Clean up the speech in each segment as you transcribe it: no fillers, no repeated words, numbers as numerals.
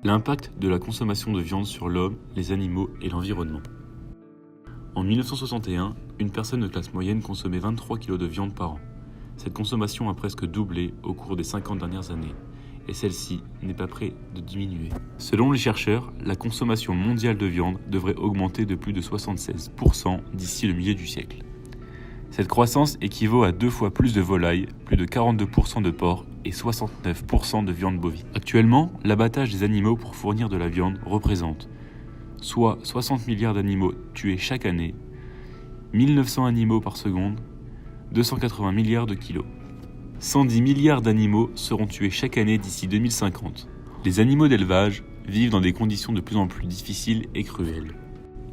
L'impact de la consommation de viande sur l'homme, les animaux et l'environnement. En 1961, une personne de classe moyenne consommait 23 kg de viande par an. Cette consommation a presque doublé au cours des 50 dernières années, et celle-ci n'est pas près de diminuer. Selon les chercheurs, la consommation mondiale de viande devrait augmenter de plus de 76% d'ici le milieu du siècle. Cette croissance équivaut à 2 fois plus de volailles, plus de 42% de porc et 69% de viande bovine. Actuellement, l'abattage des animaux pour fournir de la viande représente soit 60 milliards d'animaux tués chaque année, 1900 animaux par seconde, 280 milliards de kilos. 110 milliards d'animaux seront tués chaque année d'ici 2050. Les animaux d'élevage vivent dans des conditions de plus en plus difficiles et cruelles.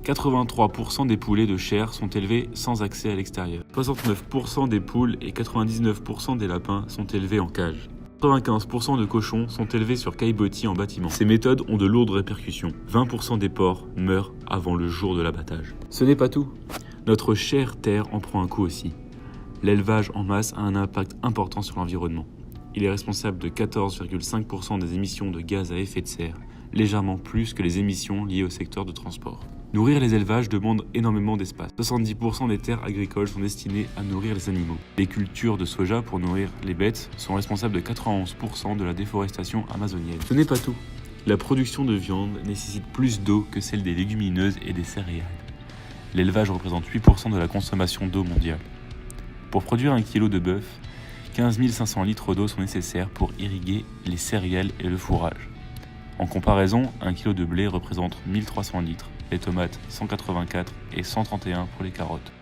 83% des poulets de chair sont élevés sans accès à l'extérieur. 69% des poules et 99% des lapins sont élevés en cage. 95% de cochons sont élevés sur caillebotis en bâtiment. Ces méthodes ont de lourdes répercussions. 20% des porcs meurent avant le jour de l'abattage. Ce n'est pas tout. Notre chère terre en prend un coup aussi. L'élevage en masse a un impact important sur l'environnement. Il est responsable de 14,5% des émissions de gaz à effet de serre, légèrement plus que les émissions liées au secteur de transport. Nourrir les élevages demande énormément d'espace. 70% des terres agricoles sont destinées à nourrir les animaux. Les cultures de soja pour nourrir les bêtes sont responsables de 91% de la déforestation amazonienne. Ce n'est pas tout. La production de viande nécessite plus d'eau que celle des légumineuses et des céréales. L'élevage représente 8% de la consommation d'eau mondiale. Pour produire 1 kg de bœuf, 15 500 litres d'eau sont nécessaires pour irriguer les céréales et le fourrage. En comparaison, 1 kg de blé représente 1300 litres, les tomates 184 et 131 pour les carottes.